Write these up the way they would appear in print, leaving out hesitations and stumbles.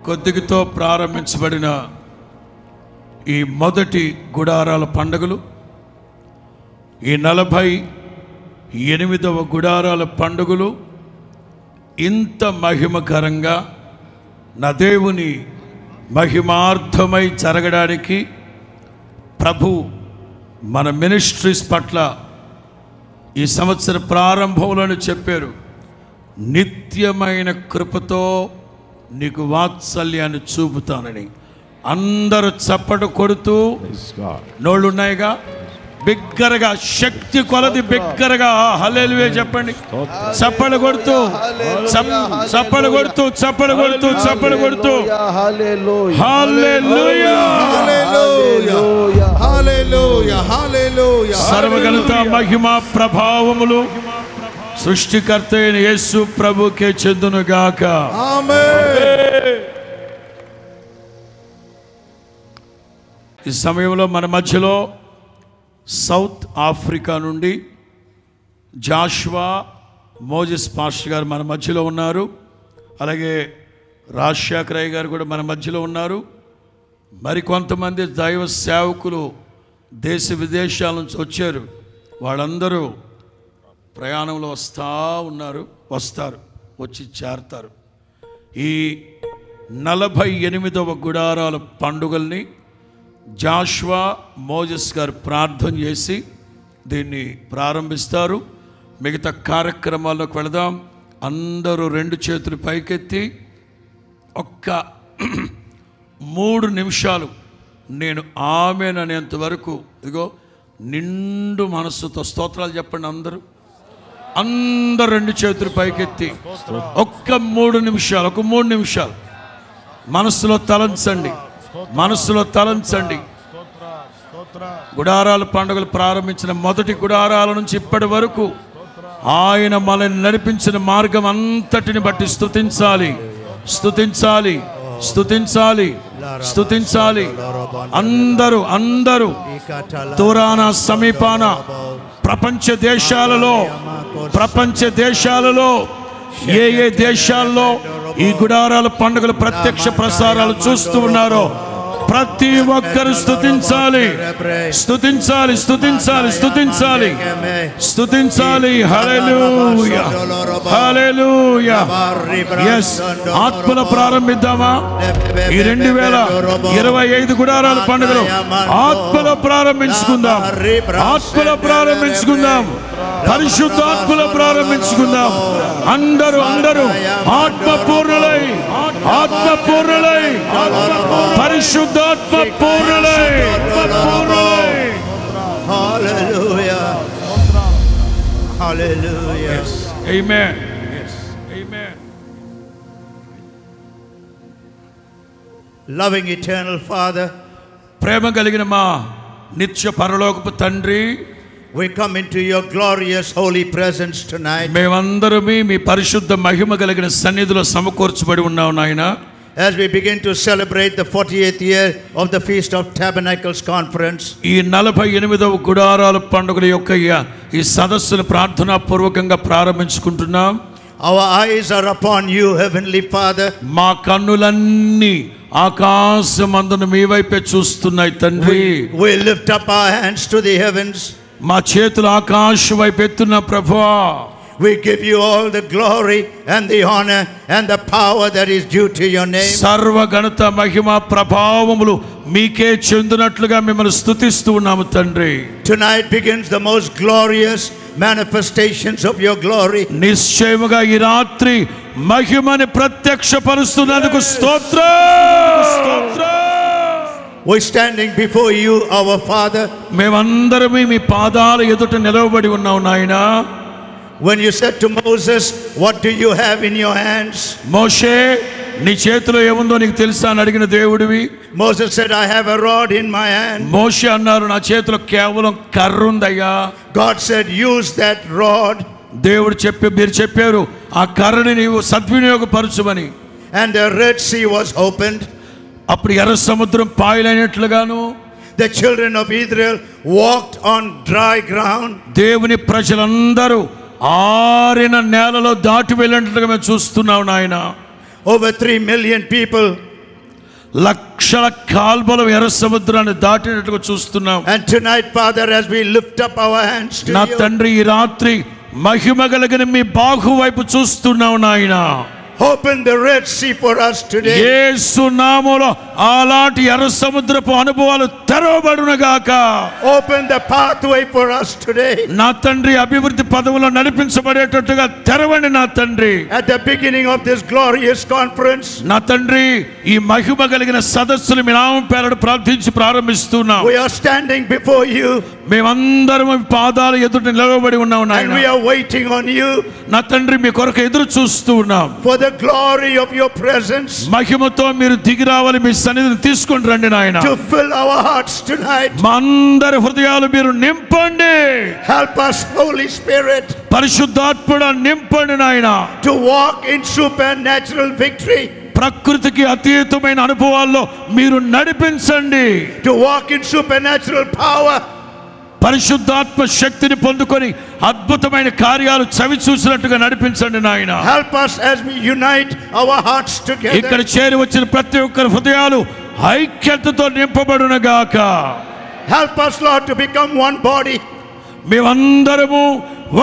కొద్దిగితో ప్రారంభించబడిన ఈ మొదటి గుడారాల పండుగలు, ఈ 48వ గుడారాల పండుగలు ఇంత మహిమకరంగా నా దేవుని మహిమార్థమై జరగడానికి ప్రభు మన మినిస్ట్రీస్ పట్ల ఈ సంవత్సర ప్రారంభంలోనే చెప్పారు. నిత్యమైన కృపతో నీకు వాత్సల్యాన్ని చూపుతానని. అందరూ చప్పట కొడుతూ, నోళ్ళు ఉన్నాయిగా, బిగ్గరగా, శక్తి కొలది బిగ్గరగా హల్లెలూయా చెప్పండి. చప్పలు కొడుతూ, చప్పలు కొడుతూ, చప్పలు కొడుతూ, చప్పలు కొడుతూ హల్లెలూయా, హల్లెలూయా, హల్లెలూయా. సర్వఘనత మహిమ ప్రభావములు సృష్టికర్త అయిన యేసు ప్రభుకే చెందునుగాక. ఆమేన్. ఈ సమయంలో మన మధ్యలో సౌత్ ఆఫ్రికా నుండి జాషువా మోజెస్ పాస్టర్ గారు మన మధ్యలో ఉన్నారు. అలాగే రాజశేఖర్ అయ్య గారు కూడా మన మధ్యలో ఉన్నారు. మరికొంతమంది దైవ సేవకులు దేశ విదేశాల నుంచి వచ్చారు. వాళ్ళందరూ ప్రయాణంలో వస్తారు, వచ్చి చేరతారు. ఈ 48వ గుడారాల పండుగల్ని జాషువా మోజెస్ గారు ప్రార్థన చేసి దీన్ని ప్రారంభిస్తారు. మిగతా కార్యక్రమాల్లోకి వెళదాం. అందరూ 2 చేతులు పైకెత్తి ఒక్క 3 నిమిషాలు నేను ఆమేన్ అనేంత వరకు, ఇదిగో నిండు మనస్సుతో స్తోత్రాలు చెప్పండి. అందరూ 2 చేతులు పైకెత్తి ఒక్క 3 నిమిషాలు మనస్సులో తలంచండి. గుడారాల పండుగలు ప్రారంభించిన మొదటి గుడారాల నుంచి ఇప్పటి వరకు ఆయన మనల్ని నడిపించిన మార్గం అంతటిని బట్టి స్తుతించాలి. అందరూ దూరాన సమీపాన ప్రపంచ దేశాలలో ఏ దేశాల్లో ఈ గుడారాల పండుగల ప్రత్యక్ష ప్రసారాలు చూస్తూ ఉన్నారో ప్రతి ఒక్కరు స్తుతించాలి. హల్లెలూయా, హల్లెలూయా. yes, ఆత్మలో ప్రారంభిద్దామా? ఈ 2025 గుడారాల పండుగలు ఆత్మలో ప్రారంభించుకుందాం. పరిశుద్ధాత్మలో ప్రారంభించుకుందాం. అందరూ ఆత్మపూర్ణులై పరిశుద్ధాత్మ పూర్ణులై. హల్లెలూయా, హల్లెలూయా. ఆమేన్. Loving eternal Father, ప్రేమ కలిగిన మా నిత్య పరలోకపు తండ్రి, we come into your glorious holy presence tonight. మేమందరూ మీ పరిశుద్ధ మహిమ కలిగిన సన్నిధిలో సమకూర్చబడి ఉన్నాం నాయనా. As we begin to celebrate the 40th year of the Feast of Tabernacles Conference, ఈ 48వ గుడారాల పండుగల యొక్క ఈ సదస్సును ప్రార్థనా పూర్వకంగా ప్రారంభించుకుంటున్నాం. our eyes are upon you, Heavenly Father. మా కన్నులన్నీ ఆకాశమందున మీ వైపే చూస్తున్నాయి తండ్రి. We lift up our hands to the heavens. మా చేతులు ఆకాశం వైపు ఎత్తున్న ప్రభువా, we give you all the glory and the honor and the power that is due to your name. సర్వ ఘనత మహిమ ప్రభావములు మీకే చెందినట్లుగా మిమ్మల్ని స్తుతిస్తూ ఉన్నాము తండ్రి. Tonight begins the most glorious manifestations of your glory. నిశ్చయముగా ఈ రాత్రి మహిమని ప్రత్యక్షపరుస్తున్నందుకు స్తోత్రం. We standing before you, our Father. మేమందరం మీ పాదాల ఎదుట నిలవబడి ఉన్నాం నాయనా. When you said to Moses, what do you have in your hands? మోషే, నీ చేతిలో ఏముందో నీకు తెలుసా అని అడిగిన దేవుడివి. Moses said, I have a rod in my hand. మోషే అన్నారు, నా చేతిలో కేవలం కర్ర ఉందయ్యా. God said, use that rod. మీరు చెప్పారు ఆ కర్రని నీవు సద్వినియోగపరచుమని. And the Red Sea was opened. అప్పుడు ఎర్ర సముద్రం పాయలైనట్లుగాను the children of Israel walked on dry ground. దేవుని ప్రజలందరూ ఆరిన నేలలో దాటి వెళ్ళినట్లుగా మేము చూస్తున్నాం నాయన. Over 3 million people లక్షల కాల్బలం ఎర్ర సముద్రాన్ని దాటినట్టుగా చూస్తున్నాం. And tonight, Father, as we lift up our hands to నా you, తండ్రి ఈ రాత్రి మహిమ కలిగిన మీ బాహు వైపు చూస్తున్నావు నాయన. open the Red Sea for us today. యేసు నామములో అలాంటి ఎర్ర సముద్రపు అనుభవాలు తెరవబడునుగాక. Open the pathway for us today. నా తండ్రి అభివృద్ధి పదవులో నడిపించబడేటట్టుగా తెరవండి నా తండ్రి. At the beginning of this glorious conference, నా తండ్రి ఈ మహిమ కలిగిన సదస్సులు మీ నామం పేరట ప్రార్థించి ప్రారంభిస్తున్నాం. we are standing before you మేమందరం మీ పాదాల ఎదుట నిలబడి ఉన్నాం and నాయన. we are waiting on you నా తండ్రి మీ కొరకు ఎదురు చూస్తూ ఉన్నాం. for the glory of your presence మహిమతో మీరు దిగి రావాలి, మీ సన్నిధిని తీసుకొని రండి నాయన. to fill our hearts tonight. మా అందరి హృదయాలు మీరు నింపండి. Help us, Holy Spirit, పరిశుద్ధాత్ముడా నింపండి నాయన. to walk in supernatural victory, ప్రకృతికి అతీతమైన అనుభవాల్లో మీరు నడిపించండి. to walk in supernatural power, పరిశుద్ధాత్మ శక్తిని పొందుకొని అద్భుతమైన కార్యాలు చవి చూసినట్టుగా నడిపించండి నాయన. help us as we unite our hearts ఇక్కడ together. చేరి వచ్చిన ప్రతి ఒక్కరి హృదయాలు ఐక్యతతో నింపబడునగాక. Help us, Lord, to become one body, మేమందరము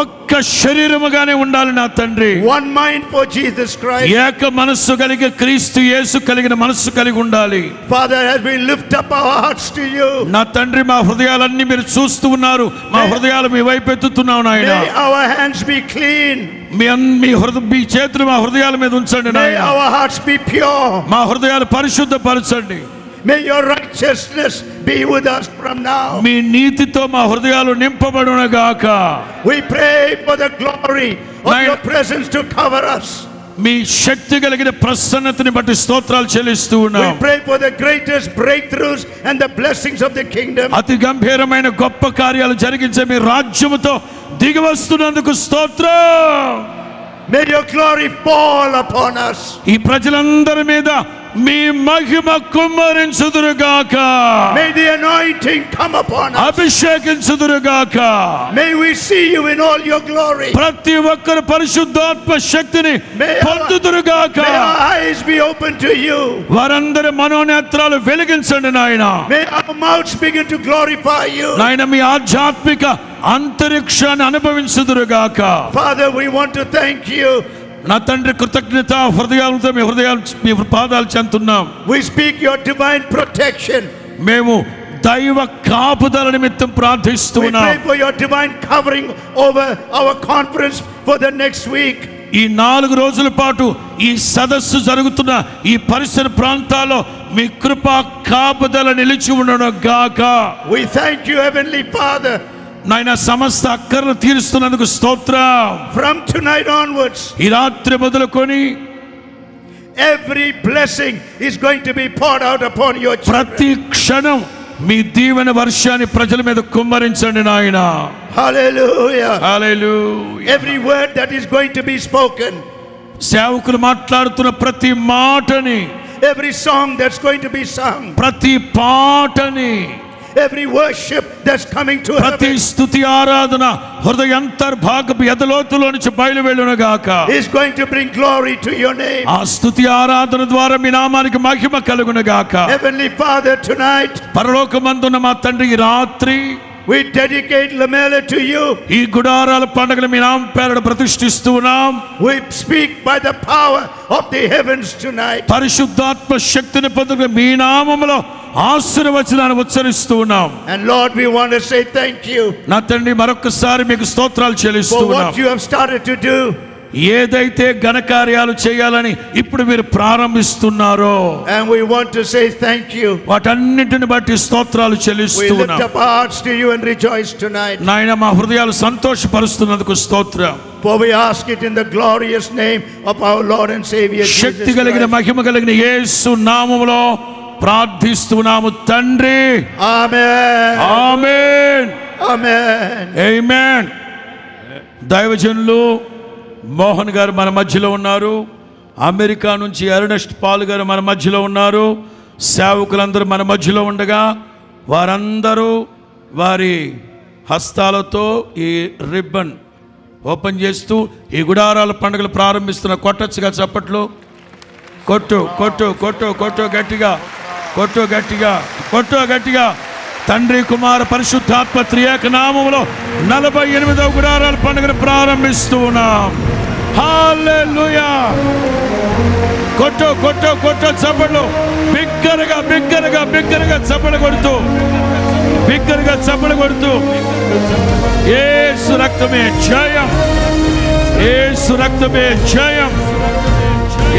ఒక్క శరీరముగానే ఉండాలి నా తండ్రి. one mind for Jesus Christ. ఏక మనస్సు కలిగి క్రీస్తు యేసు కలిగిన మనస్సు కలిగి ఉండాలి. Father, as we lift up our hearts to you, నా తండ్రి మా హృదయాలన్నీ మీరు చూస్తూ ఉన్నారు. మా హృదయాలు మీ వైపు ఎత్తుతున్నావు నాయన. may our hands be clean, మీ చేతులు మా హృదయాల మీద ఉంచండి may నాయన. our hearts be pure, మా హృదయాలు పరిశుద్ధపరచండి. may your righteousness be with us from now. మీ నీతితో మా హృదయాలు నింపబడునగాక. We pray for the glory of Naina. your presence to cover us. మీ శక్తి కలిగిన ప్రసన్నతని బట్టి స్తోత్రాలు చెల్లిస్తూ We ఉన్నాం. pray for the greatest breakthroughs and the blessings of the kingdom. అతి గంభీరమైన గొప్ప కార్యాలు జరిగించే మీ రాజ్యముతో దిగి వస్తున్నందుకు స్తోత్రం. May your glory fall upon us. ఈ ప్రజలందరి మీద మీ మహిమ కుమ్మరించుదురుగాక. May the anointing come upon us. అభిషేకించుదురుగాక. May we see you in all your glory. ప్రతి ఒక్కరు పరిశుద్ధాత్మ శక్తిని పొందుదురుగాక. May our eyes be open to you. వారందరి మనోనేత్రాలు వెలిగించండి నాయన. May our mouths begin to glorify you. నాయన మీ ఆధ్యాత్మిక అంతరిక్షాన్ని అనుభవించుదురుగాక. Father, we want to thank you. నా తండ్రి కృతజ్ఞత హృదయాలతో మీ పాదాలు చెందుతున్నాం. We speak your divine protection. మేము దైవ కాపుదల నిమిత్తం We ప్రార్థిస్తున్నాం. pray for your divine covering over our conference for the next week. ఈ 4 రోజుల పాటు ఈ సదస్సు జరుగుతున్న ఈ పరిసర ప్రాంతాల్లో మీ కృపా కాపుదల నిలిచి ఉండను గాక. We thank you, Heavenly Father. నాయన సమస్త అక్కర్లు తీరుస్తున్నందుకు స్తోత్రం. From tonight onwards, ఈ రాత్రి మొదలుకొని every blessing is going to be poured out upon your children. ప్రతి క్షణం మీ దీవెన వర్షాన్ని ప్రజల మీద కుమ్మరించండి నాయన. Hallelujah. Hallelujah. Every word that is going to be spoken, సేవకులు మాట్లాడుతున్న ప్రతి మాటని, every song that's going to be sung, ప్రతి పాటని, every worship that's coming to ప్రతి heaven స్తుతి ఆరాధన హృదయాంతర్భాగపు ఎదలోతులో నుంచి బయలువెళ్ళునుగాక. is going to bring glory to your name. ఆ స్తుతి ఆరాధన ద్వారా మీ నామానికి మహిమ కలుగునుగాక. Heavenly Father, tonight పరలోకమందున్న మా తండ్రి ఈ రాత్రి we dedicate Lamela to you. ఈ గుడారాల పండుగను మీ నామం పేరట ప్రతిష్ఠిస్తూ ఉన్నాం. We speak by the power of the heavens tonight. పరిశుద్ధాత్మ శక్తిని పొందుకుని మీ నామములో ఆశీర్వచనాన్ని ఉచ్చరిస్తూ ఉన్నాం. And Lord, we want to say thank you నా తండ్రి మరొకసారి మీకు స్తోత్రాలు చెల్లిస్తూ for ఉన్నాం. what you have started to do. ఏదైతే ఘనకార్యాలు చేయాలని ఇప్పుడు మీరు ప్రారంభిస్తున్నారో And we want to say thank you. వాటన్నిటిని బట్టి స్తోత్రాలు We చెల్లిస్తూ lift ఉన్నాం. up our hearts to you and rejoice tonight. నాయన మా హృదయాలు సంతోషపరుస్తున్నందుకు స్తోత్రం. For we ask it in the glorious name of our Lord and Savior Shakti Jesus కలిగిన Christ. మహిమ కలిగిన యేసు నామములో ప్రార్థిస్తున్నాము తండ్రి. Amen. ఆమేన్. Amen. ఆమేన్. దైవజనులు మోహన్ గారు మన మధ్యలో ఉన్నారు. అమెరికా నుంచి ఎర్నెస్ట్ పాల్ గారు మన మధ్యలో ఉన్నారు. సేవకులందరూ మన మధ్యలో ఉండగా వారందరూ వారి హస్తాలతో ఈ రిబ్బన్ ఓపెన్ చేస్తూ ఈ గుడారాల పండుగలు ప్రారంభిస్తున్న. కొట్టచ్చుగా చప్పట్లు. కొట్టు కొట్టు కొట్టు కొట్టు గట్టిగా. కొట్టు గట్టిగా. తండ్రి కుమార పరిశుద్ధాత్మ త్రియేక నామములో 48వ గుడారాల పండుగను ప్రారంభిస్తూ ఉన్నాం. హల్లెలూయా. కొట్టు చప్పట్లు. బిగ్గరగా చప్పట్లు కొడుతూ యేసు రక్తమే జయం. యేసు రక్తమే జయం.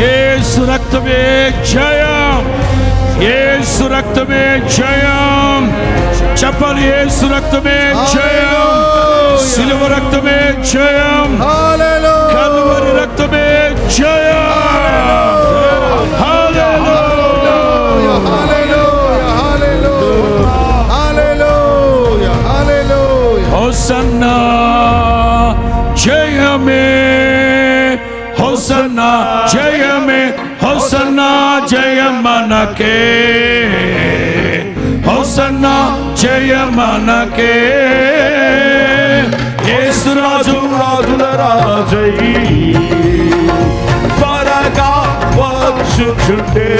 యేసు రక్తమే జయం. యేసు రక్తమే జయం. చెప్పాలి. యేసు రక్తమే జయం. సిలువ రక్తమే జయం. కల్వరి రక్తమే జయం. హోసన్నా జయమే. హోసన్నా జయమే. హోసన్నా జయం మనకే. హోసన్నా జయం మనకే. యేసు రాజు రాజుల రాజై త్వరగా వచ్చుచుండే.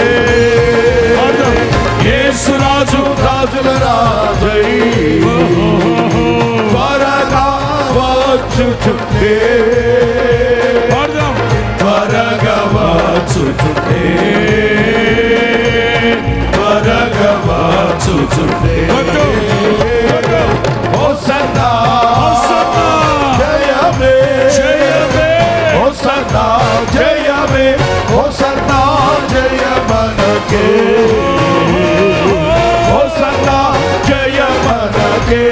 యేసు రాజు రాజుల రాజై త్వరగా వచ్చుచుండే. త్వరగా వచ్చుచుండే. హోసన్నా జయమే. హోసన్నా జయమే. హోసన్నా జయ మనకే. హోసన్నా జయ మనకే.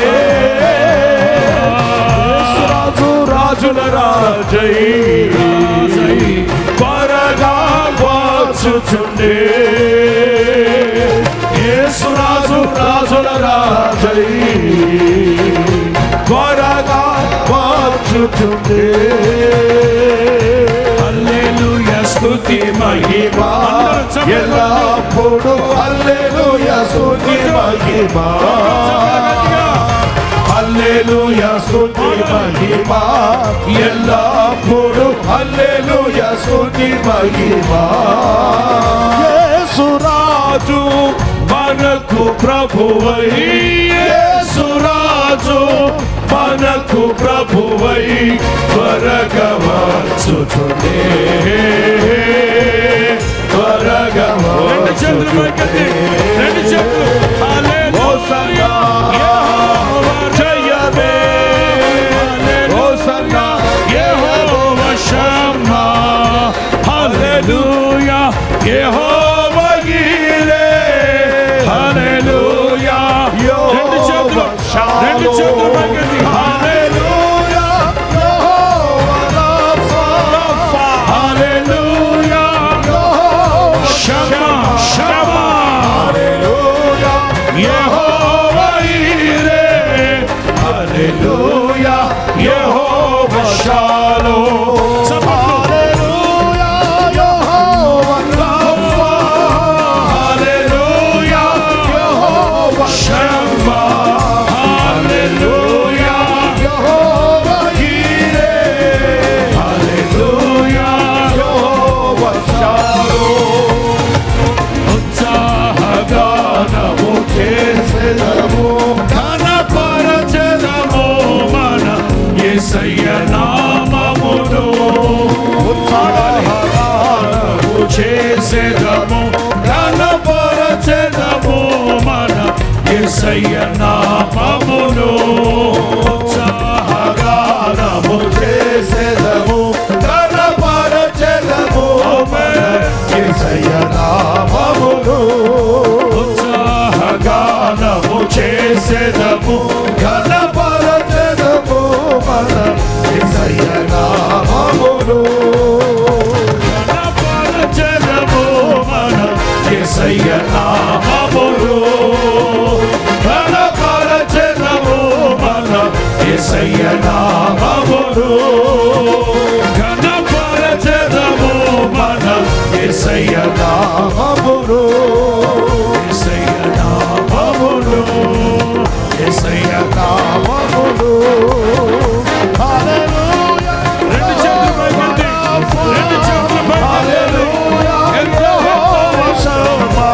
రాజుల రాజై త్వరగా వచ్చుచుండే. యేసు రాజు రాజుల రాజై త్వరగా వచ్చుచుండే. హల్లెలూయా స్తుతి మహిమ ఎల్లప్పుడూ. హల్లెలూయా స్తుతి మహిమ. హల్లెలూయా స్తుతి మహిమ ఎల్లప్పుడూ. హల్లెలూయా స్తుతి మహిమ. యేసు రాజు మనకు ప్రభువై. యేసు రాజు మనకు ప్రభువై త్వరగా వచ్చుచుండే. త్వరగా వచ్చుచుండే. హల్లెలూయా జయమే. హోసన్నా యెహోవా షమ్మా. హల్లెలూయా యెహోవా యిరే. హల్లెలూయా. రెండు చేతులు పైకెత్తి. హల్లెలూయా యెహోవా రఫా. హల్లెలూయా షమ్మా. హల్లెలూయా యెహోవా యిరే. హల్లెలూయా యెహోవా షాలోమ్. హల్లెలూయా యెహోవా రఫా. హల్లెలూయా యెహోవా షమ్మా. హల్లెలూయా యెహోవా యిరే. హల్లెలూయా యెహోవా షాలోమ్. ఉత్సాహగానము చేసెదము. యేసయ్య నామమును ఉత్సాహగానము చేసెదము. ఘనపరచెదము మన యేసయ్య నామమును. ఉత్సాహగానము చేసెదము. ఘనపరచెదము మన యేసయ్య నామమును. ఉత్సాహగానము చేసెదము. ఘనపరచెదము మన యేసయ్య నామమును. ఘనపరచెదము మన యేసయ్య నామమును. ఘనపరచెదము మన యేసయ్య నామమును. ఘనపరచెదము మన యేసయ్య నామమును. యేసయ్య నామమును. యేసయ్య నామమును. హల్లెలూయా. రెండు చేతులు పైకెత్తి. హల్లెలూయా యెహోవా షమ్మా.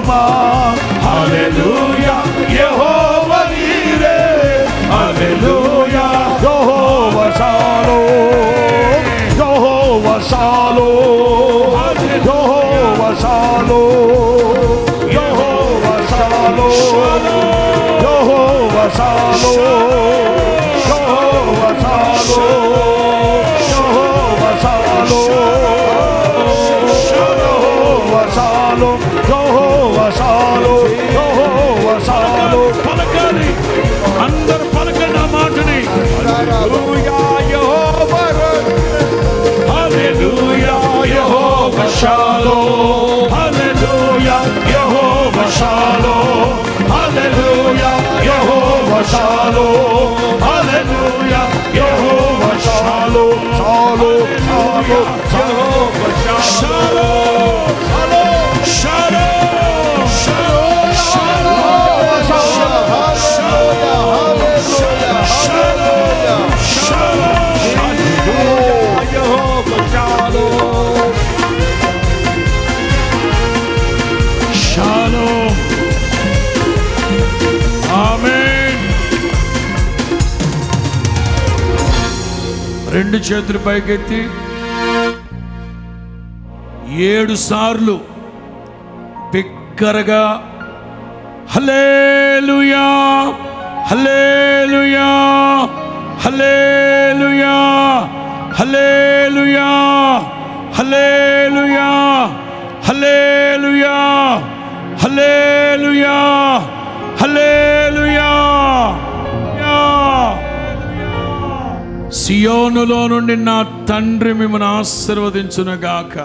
షమ్మా. హల్లెలూయా యెహోవా నీరే. హల్లెలూయా యెహోవా షాలోమ్. యెహోవా షాలోమ్. యెహోవా షాలోమ్. యెహోవా షాలోమ్. యెహోవా షాలోమ్. యెహోవా షాలోమ్. యెహోవా షాలోమ్. యెహోవా షాలోమ్. యెహోవా షాలోమ్. పలకాలి, అందరు పలకండి ఆ మాటని. హల్లెలూయా యెహోవా హల్లెలూయా యెహోవా షాలోమ్. హల్లెలూయా యెహోవా షాలోమ్. హల్లెలూయా యెహోవా షాలోమ్. హల్లెలూయా యెహోవా షాలోమ్. షాలోమ్. షాలోమ్. యెహోవా షాలోమ్. షాలోమ్. షాలోమ్. షాలోమ్. ఆమేన్. రెండు చేతులు పైకెత్తి 7 సార్లు బిగ్గరగా హల్లెలూయా హల్లెలూయా హల్లెలూయా హల్లెలూయా హల్లెలూయా హల్లెలూయా హల్లెలూయా హల్లెలూయా. సియోనులో నుండి నా తండ్రి మిమ్మల్ని ఆశీర్వదించునుగాక.